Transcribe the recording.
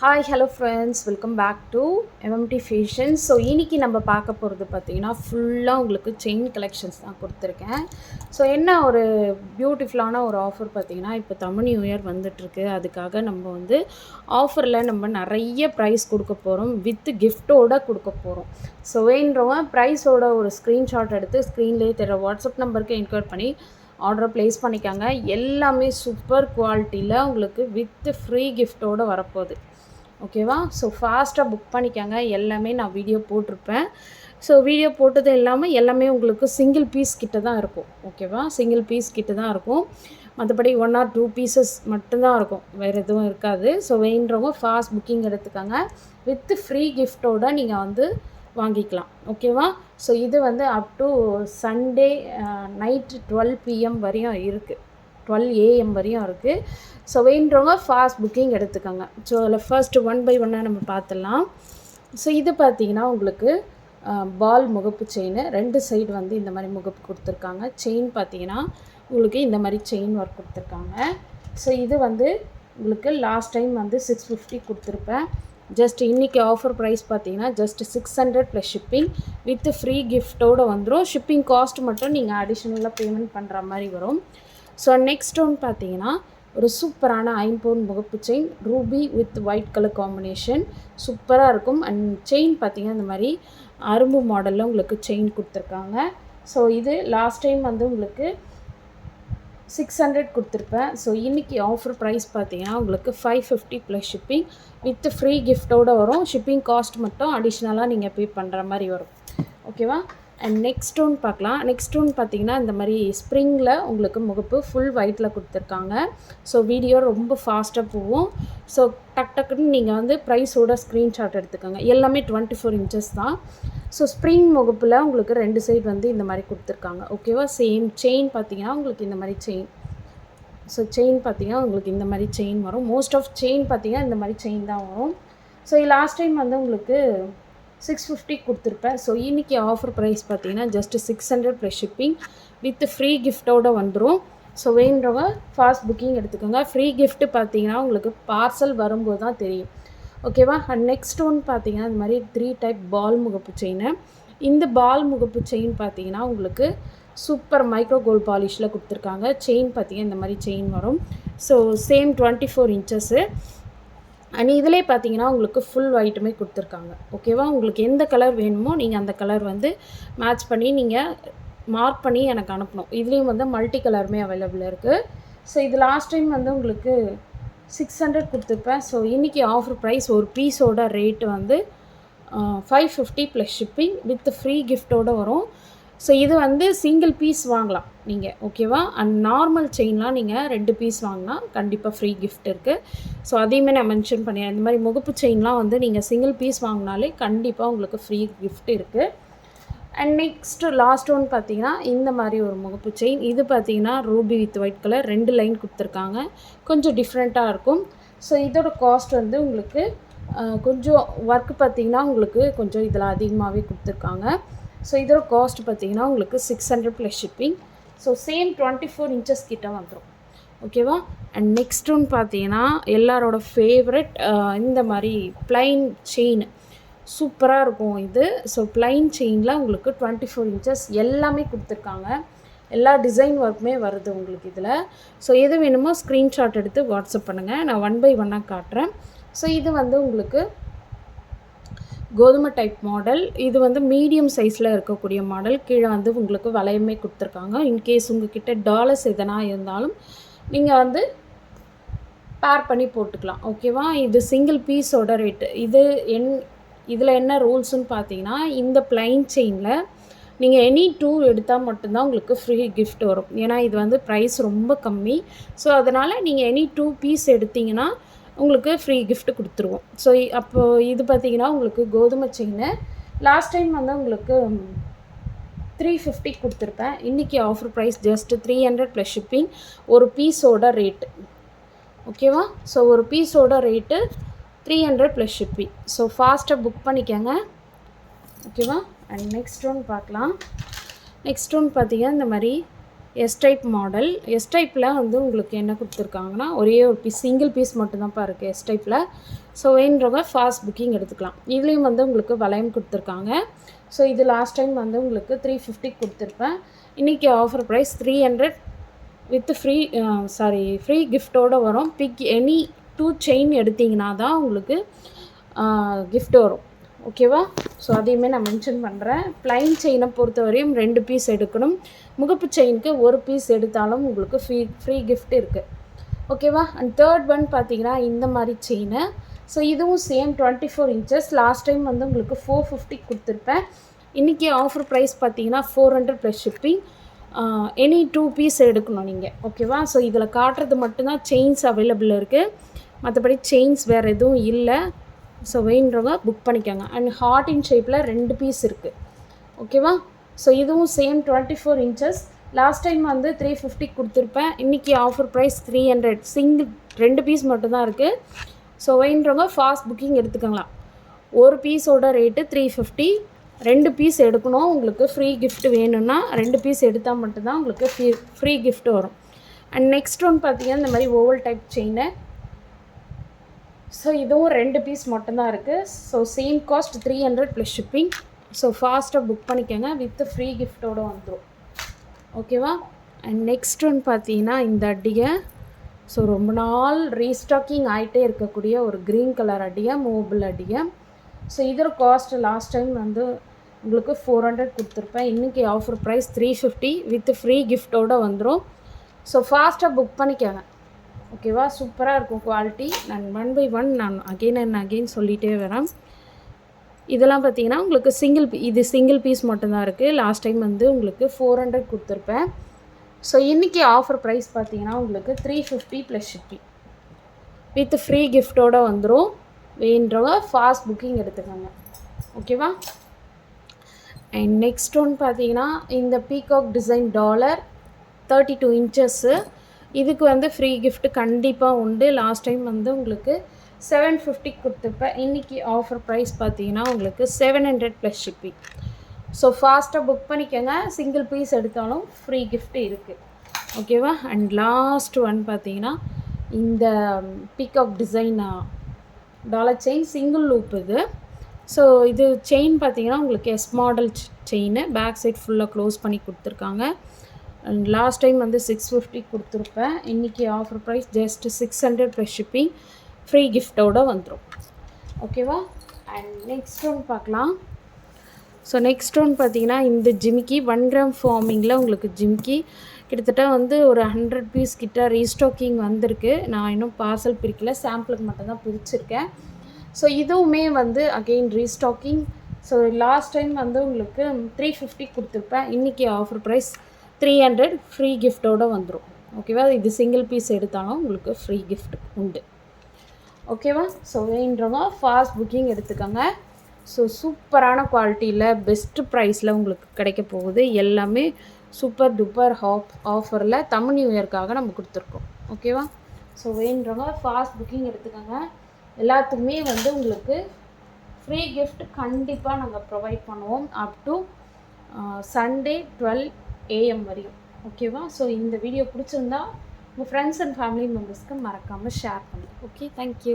Hi hello friends, welcome back to MMT fashion. So இன்றைக்கி நம்ம பார்க்க போகிறது பார்த்திங்கன்னா ஃபுல்லாக உங்களுக்கு செயின் கலெக்ஷன்ஸ் தான் கொடுத்துருக்கேன். ஸோ என்ன ஒரு பியூட்டிஃபுல்லான ஒரு ஆஃபர் பார்த்திங்கன்னா, இப்போ தமிழ் நியூ இயர் வந்துட்டுருக்கு. அதுக்காக நம்ம வந்து ஆஃபரில் நம்ம நிறைய ப்ரைஸ் கொடுக்க போகிறோம், வித் கிஃப்ட்டோடு கொடுக்க போகிறோம். ஸோ வேணுறவங்க ப்ரைஸோட ஒரு ஸ்க்ரீன்ஷாட் எடுத்து ஸ்க்ரீன்லேயே தர வாட்ஸ்அப் நம்பருக்கு என்கொயர் பண்ணி ஆர்டர் ப்ளேஸ் பண்ணிக்காங்க. எல்லாமே சூப்பர் குவாலிட்டியில் உங்களுக்கு வித் ஃப்ரீ கிஃப்ட்டோடு வரப்போகுது. ஓகேவா? ஸோ ஃபாஸ்ட்டாக புக் பண்ணிக்கோங்க. எல்லாமே நான் வீடியோ போட்டிருப்பேன். ஸோ வீடியோ போட்டது இல்லாமல் எல்லாமே உங்களுக்கு சிங்கிள் பீஸ் கிட்ட தான் இருக்கும். ஓகேவா? சிங்கிள் பீஸ் கிட்ட தான் இருக்கும். மற்றபடி 1 or 2 பீசஸ் மட்டும்தான் இருக்கும், வேறு எதுவும் இருக்காது. ஸோ வேணுறவங்க ஃபாஸ்ட் புக்கிங் எடுத்துக்கோங்க. வித் ஃப்ரீ கிஃப்ட்டோடு நீங்கள் வந்து வாங்கிக்கலாம். ஓகேவா? ஸோ இது வந்து up to Sunday night 12 PM வரையும் இருக்குது, 12 AM வரையும் இருக்குது. ஸோ வேணுறவங்க ஃபாஸ்ட் புக்கிங் எடுத்துக்கோங்க. ஸோ அதில் ஃபர்ஸ்ட் 1 by 1 நம்ம பார்த்துடலாம். ஸோ இது பார்த்திங்கன்னா உங்களுக்கு பால் முகப்பு செயின், 2 சைடு வந்து இந்த மாதிரி முகப்பு கொடுத்துருக்காங்க. செயின் பார்த்திங்கன்னா உங்களுக்கு இந்த மாதிரி செயின் ஒர்க் கொடுத்துருக்காங்க. ஸோ இது வந்து உங்களுக்கு லாஸ்ட் டைம் வந்து 650 கொடுத்துருப்பேன். ஜஸ்ட் இன்றைக்கி ஆஃபர் ப்ரைஸ் பார்த்திங்கன்னா just 600 plus shipping with free கிஃப்ட்டோடு வந்துடும். ஷிப்பிங் காஸ்ட் மட்டும் நீங்கள் அடிஷ்னலாக பேமெண்ட் பண்ணுற மாதிரி வரும். ஸோ நெக்ஸ்ட் ஒன் பார்த்தீங்கன்னா ஒரு சூப்பரான 5 பவுன் முகப்பு chain, Ruby with white colour combination சூப்பராக இருக்கும். அண்ட் செயின் பார்த்திங்கன்னா இந்த மாதிரி அரும்பு மாடலில் உங்களுக்கு செயின் கொடுத்துருக்காங்க. ஸோ இது லாஸ்ட் டைம் வந்து உங்களுக்கு 600 கொடுத்துருப்பேன். ஸோ இன்றைக்கி ஆஃபர் ப்ரைஸ் பார்த்தீங்கன்னா உங்களுக்கு 550 ப்ளஸ் ஷிப்பிங் வித் ஃப்ரீ கிஃப்ட்டோடு வரும். ஷிப்பிங் காஸ்ட் மட்டும் அடிஷ்னலாக நீங்கள் பே பண்ணுற மாதிரி வரும். ஓகேவா? அண்ட் நெக்ஸ்ட் ஒன் பார்க்கலாம். நெக்ஸ்ட் ஒன் பார்த்திங்கன்னா இந்த மாதிரி ஸ்ப்ரிங்கில் உங்களுக்கு முகப்பு ஃபுல் ஒயிட்டில் கொடுத்துருக்காங்க. ஸோ வீடியோ ரொம்ப ஃபாஸ்ட்டாக போகும். ஸோ டக்குன்னு நீங்கள் வந்து ப்ரைஸோட ஸ்க்ரீன்ஷாட் எடுத்துக்கோங்க. எல்லாமே 24 inches தான். ஸோ ஸ்ப்ரிங் முகப்பில் உங்களுக்கு 2 சைடு வந்து இந்த மாதிரி கொடுத்துருக்காங்க. ஓகேவா? சேம் செயின் பார்த்திங்கன்னா உங்களுக்கு இந்த மாதிரி செயின். ஸோ செயின் பார்த்திங்கன்னா உங்களுக்கு இந்த மாதிரி செயின் வரும். மோஸ்ட் ஆஃப் செயின் பார்த்திங்கன்னா இந்த மாதிரி செயின் தான் வரும். ஸோ லாஸ்ட் டைம் வந்து உங்களுக்கு 650 கொடுத்துருப்பேன். ஸோ இன்றைக்கி ஆஃபர் ப்ரைஸ் பார்த்தீங்கன்னா just 600 plus shipping with free கிஃப்ட்டோடு வந்துடும். ஸோ வேணுறவங்க ஃபாஸ்ட் புக்கிங் எடுத்துக்கோங்க. ஃப்ரீ கிஃப்ட்டு பார்த்தீங்கன்னா உங்களுக்கு பார்சல் வரும்போது தான் தெரியும். ஓகேவா? அண்ட் நெக்ஸ்ட் ஒன் பார்த்தீங்கன்னா இந்த மாதிரி 3 டைப் பால் முகப்பு செயின். இந்த பால் முகப்பு செயின் பார்த்தீங்கன்னா உங்களுக்கு சூப்பர் மைக்ரோ கோல்ட் பாலிஷில் கொடுத்துருக்காங்க. செயின் பார்த்தீங்கன்னா இந்த மாதிரி செயின் வரும். So same 24 inches. அண்ட் இதிலே பார்த்தீங்கன்னா உங்களுக்கு ஃபுல் ஒயிட்டுமே கொடுத்துருக்காங்க. ஓகேவா? உங்களுக்கு எந்த கலர் வேணுமோ நீங்கள் அந்த கலர் வந்து மேட்ச் பண்ணி நீங்கள் மார்க் பண்ணி எனக்கு அனுப்பணும். இதுலேயும் வந்து மல்டி கலருமே அவைலபிள் இருக்குது. ஸோ இது லாஸ்ட் டைம் வந்து உங்களுக்கு 600 கொடுத்துருப்பேன். ஸோ இன்றைக்கி ஆஃபர் ப்ரைஸ் ஒரு பீஸோட ரேட்டு வந்து 550 ப்ளஸ் ஷிப்பிங் வித் ஃப்ரீ கிஃப்ட்டோடு வரும். ஸோ இது வந்து சிங்கிள் பீஸ் வாங்கலாம் நீங்கள். ஓகேவா? அண்ட் நார்மல் செயின்லாம் நீங்கள் 2 பீஸ் வாங்கினா கண்டிப்பாக ஃப்ரீ கிஃப்ட் இருக்குது. ஸோ அதையுமே நான் மென்ஷன் பண்ணிடுறேன். இந்த மாதிரி முகப்பு செயின்லாம் வந்து நீங்கள் சிங்கிள் பீஸ் வாங்கினாலே கண்டிப்பாக உங்களுக்கு ஃப்ரீ கிஃப்ட் இருக்குது. அண்ட் நெக்ஸ்ட்டு லாஸ்ட் ஒன் பார்த்தீங்கன்னா இந்த மாதிரி ஒரு முகப்பு செயின். இது பார்த்தீங்கன்னா Ruby with white colour 2 line கொடுத்துருக்காங்க. கொஞ்சம் டிஃப்ரெண்ட்டாக இருக்கும். ஸோ இதோட காஸ்ட் வந்து உங்களுக்கு கொஞ்சம் ஒர்க் பார்த்திங்கன்னா உங்களுக்கு கொஞ்சம் இதில் அதிகமாகவே கொடுத்துருக்காங்க. ஸோ இதோட காஸ்ட் பார்த்திங்கன்னா உங்களுக்கு 600 plus shipping. So same 24 inches கிட்ட வந்துடும். ஓகேவா? அண்ட் நெக்ஸ்ட் ஒன் பார்த்தீங்கன்னா எல்லாரோட ஃபேவரட் இந்த மாதிரி ப்ளைன் செயின் சூப்பராக இருக்கும் இது. ஸோ ப்ளைன் செயினில் உங்களுக்கு 24 inches எல்லாமே கொடுத்துருக்காங்க. எல்லா டிசைன் ஒர்க்குமே வருது உங்களுக்கு இதில். ஸோ எது வேணுமோ ஸ்க்ரீன்ஷாட் எடுத்து வாட்ஸ்அப் பண்ணுங்கள். நான் 1 by 1 காட்டுறேன். ஸோ இது வந்து உங்களுக்கு கோதுமை டைப் மாடல். இது வந்து மீடியம் சைஸில் இருக்கக்கூடிய மாடல். கீழே வந்து உங்களுக்கு வளையமே கொடுத்துருக்காங்க. இன்கேஸ் உங்கள்கிட்ட டாலர்ஸ் எதனா இருந்தாலும் நீங்கள் வந்து பேர் பண்ணி போட்டுக்கலாம். ஓகேவா? இது சிங்கிள் பீஸோட ரேட்டு. இதில் என்ன ரூல்ஸுன்னு பார்த்தீங்கன்னா, இந்த ப்ளைன் செயினில் நீங்கள் எனி 2 எடுத்தால் மட்டும்தான் உங்களுக்கு ஃப்ரீ கிஃப்ட் வரும். ஏன்னா இது வந்து ப்ரைஸ் ரொம்ப கம்மி. ஸோ அதனால் நீங்கள் எனி 2 பீஸ் எடுத்திங்கன்னா உங்களுக்கு ஃப்ரீ கிஃப்ட் கொடுத்துருவோம். ஸோ அப்போது இது பார்த்திங்கன்னா உங்களுக்கு கோதுமை செயின் லாஸ்ட் டைம் வந்து உங்களுக்கு 350 கொடுத்துருப்பேன். இன்றைக்கி offer price just 300 plus shipping ஒரு பீஸோட ரேட்டு. ஓகேவா? ஸோ ஒரு பீஸோட ரேட்டு 300 ப்ளஸ் ஷிப்பிங். ஸோ ஃபாஸ்ட்டாக புக் பண்ணிக்கோங்க. ஓகேவா? அண்ட் நெக்ஸ்ட் ஒன் பார்க்கலாம். நெக்ஸ்ட் ஒன் பார்த்திங்கன்னா இந்த மாதிரி எஸ் டைப் மாடல். எஸ் டைப்பில் வந்து உங்களுக்கு என்ன கொடுத்துருக்காங்கன்னா ஒரே ஒரு பீஸ் சிங்கிள் பீஸ் மட்டும்தான்ப்பா இருக்குது எஸ் டைப்பில். ஸோ வேணுறவங்க ஃபாஸ்ட் புக்கிங் எடுத்துக்கலாம். இதுலேயும் வந்து உங்களுக்கு வளையம் கொடுத்துருக்காங்க. ஸோ இது லாஸ்ட் டைம் வந்து உங்களுக்கு 350 கொடுத்துருப்பேன். இன்றைக்கி ஆஃபர் ப்ரைஸ் 300 வித் ஃப்ரீ கிஃப்டோடு வரும். பிக் எனி 2 செயின் எடுத்திங்கன்னா தான் உங்களுக்கு கிஃப்ட் வரும். ஓகேவா? ஸோ அதையுமே நான் மென்ஷன் பண்ணுறேன். ப்ளைன் செயினை பொறுத்த வரையும் 2 பீஸ் எடுக்கணும். முகப்பு செயினுக்கு 1 பீஸ் எடுத்தாலும் உங்களுக்கு ஃப்ரீ கிஃப்ட் இருக்குது. ஓகேவா? அண்ட் தேர்ட் ஒன் பார்த்தீங்கன்னா இந்த மாதிரி செயினு. ஸோ இதுவும் சேம் 24 inches. லாஸ்ட் டைம் வந்து உங்களுக்கு 450 கொடுத்துருப்பேன். இன்றைக்கி ஆஃபர் ப்ரைஸ் பார்த்தீங்கன்னா 400 ப்ளஸ் ஷிப்பிங். எனி 2 பீஸ் எடுக்கணும் நீங்கள். ஓகேவா? ஸோ இதில் காட்டுறது மட்டும்தான் செயின்ஸ் அவைலபிள் இருக்குது. மற்றபடி செயின்ஸ் வேறு எதுவும் இல்லை. ஸோ வேணுறவங்க புக் பண்ணிக்கோங்க. அண்ட் ஹார்ட் இன் ஷேப்பில் 2 பீஸ் இருக்குது. ஓகேவா? ஸோ இதுவும் சேம் 24 inches. லாஸ்ட் டைம் வந்து 350 கொடுத்துருப்பேன். இன்றைக்கி ஆஃபர் ப்ரைஸ் 300. சிங்கிள் 2 பீஸ் மட்டும்தான் இருக்குது. ஸோ வேணுறவங்க ஃபாஸ்ட் புக்கிங் எடுத்துக்கலாம். ஒரு பீஸோட ரேட்டு 350. 2 பீஸ் எடுக்கணும். உங்களுக்கு ஃப்ரீ கிஃப்ட் வேணும்னா 2 பீஸ் எடுத்தால் மட்டும்தான் உங்களுக்கு ஃப்ரீ கிஃப்ட் வரும். அண்ட் நெக்ஸ்ட் ஒன் பார்த்தீங்கன்னா இந்த மாதிரி ஓவல் டைப் செயினு. ஸோ இதுவும் 2 பீஸ் மட்டும்தான் இருக்குது. So same cost 300 plus shipping. So ஃபாஸ்ட்டாக புக் பண்ணிக்கோங்க. வித் ஃப்ரீ கிஃப்டோடு வந்துடும். ஓகேவா? அண்ட் நெக்ஸ்ட் ஒன் பார்த்தீங்கன்னா இந்த அடிகை. ஸோ ரொம்ப நாள் ரீஸ்டாக்கிங் ஆகிட்டே இருக்கக்கூடிய ஒரு க்ரீன் கலர் அடிகை, மூவபிள் அடிகை. ஸோ இதோட காஸ்ட் லாஸ்ட் டைம் வந்து உங்களுக்கு 400 கொடுத்துருப்பேன். இன்றைக்கி ஆஃபர் ப்ரைஸ் 350 வித் ஃப்ரீ கிஃப்டோடு வந்துடும். ஸோ ஃபாஸ்ட்டாக புக் பண்ணிக்கோங்க. ஓகேவா? சூப்பராக இருக்கும் குவாலிட்டி. நான் 1 by 1 நான் அகெயின் அண்ட் அகெயின் சொல்லிகிட்டே வரேன். இதெல்லாம் பார்த்தீங்கன்னா உங்களுக்கு சிங்கிள் பீஸ் மட்டும்தான் இருக்குது. லாஸ்ட் டைம் வந்து உங்களுக்கு 400 கொடுத்துருப்பேன். ஸோ இன்றைக்கி ஆஃபர் ப்ரைஸ் பார்த்தீங்கன்னா உங்களுக்கு 350 ப்ளஸ் ஷிப்பிங் வித் ஃப்ரீ கிஃப்டோடு வந்துடும். வேணுறவங்க ஃபாஸ்ட் புக்கிங் எடுத்துக்கோங்க. ஓகேவா? அண்ட் நெக்ஸ்ட் ஒன் பார்த்தீங்கன்னா இந்த பீகாக் டிசைன் டாலர் 32 inches. இதுக்கு வந்து ஃப்ரீ கிஃப்ட் கண்டிப்பாக உண்டு. லாஸ்ட் டைம் வந்து உங்களுக்கு 750 கொடுத்துருப்பேன். இன்றைக்கி ஆஃபர் ப்ரைஸ் பார்த்தீங்கன்னா உங்களுக்கு 700 ப்ளஸ் ஷிப்பிங். ஸோ ஃபாஸ்ட்டாக புக் பண்ணிக்கோங்க. சிங்கிள் பீஸ் எடுத்தாலும் ஃப்ரீ கிஃப்ட் இருக்குது. ஓகேவா? அண்ட் லாஸ்ட் ஒன் பார்த்தீங்கன்னா இந்த peacock design dollar chain single loop இது. ஸோ இது செயின் பார்த்தீங்கன்னா உங்களுக்கு S model chain. Back side ஃபுல்லாக க்ளோஸ் பண்ணி கொடுத்துருக்காங்க. அண்ட் லாஸ்ட் டைம் வந்து 650 கொடுத்துருப்பேன். இன்றைக்கி offer price just 600 plus shipping free கிஃப்டோடு வந்துடும். ஓகேவா? அண்ட் நெக்ஸ்ட் ஒன் பார்க்கலாம். ஸோ நெக்ஸ்ட் ஒன் பார்த்தீங்கன்னா இந்த ஜிமிக்கி 1 gram ஃபார்மிங்கில் உங்களுக்கு ஜிமிக்கி கிட்டத்தட்ட வந்து ஒரு 100 பீஸ் கிட்ட ரீஸ்டாக்கிங் வந்திருக்கு. நான் இன்னும் பார்சல் பிரிக்கல, சாம்பிளுக்கு மட்டும்தான் பிரிச்சுருக்கேன். ஸோ இதுவுமே வந்து again restocking. So last time வந்து உங்களுக்கு 350 கொடுத்துருப்பேன். இன்றைக்கி ஆஃபர் ப்ரைஸ் 300 ஃப்ரீ கிஃப்டோடு வந்துடும். ஓகேவா? இது சிங்கிள் பீஸ் எடுத்தாலும் உங்களுக்கு ஃப்ரீ கிஃப்ட் உண்டு. ஓகேவா? ஸோ வேணுறவங்க ஃபாஸ்ட் புக்கிங் எடுத்துக்கோங்க. ஸோ சூப்பரான குவாலிட்டியில் பெஸ்ட்டு ப்ரைஸில் உங்களுக்கு கிடைக்க போகுது. எல்லாமே சூப்பர் டூப்பர் ஆஃபரில் தமிழ் நியூ இயர்க்காக நம்ம கொடுத்துருக்கோம். ஓகேவா? ஸோ வேணுறவங்க ஃபாஸ்ட் புக்கிங் எடுத்துக்கோங்க. எல்லாத்துக்குமே வந்து உங்களுக்கு ஃப்ரீ கிஃப்ட் கண்டிப்பாக நாங்கள் ப்ரொவைட் பண்ணுவோம் அப் டு Sunday 12 AM வரையும். ஓகேவா? ஸோ இந்த வீடியோ பிடிச்சிருந்தா உங்கள் ஃப்ரெண்ட்ஸ் அண்ட் ஃபேமிலி மெம்பர்ஸ்க்கு மறக்காமல் ஷேர் பண்ணுங்கள். Okay, thank you.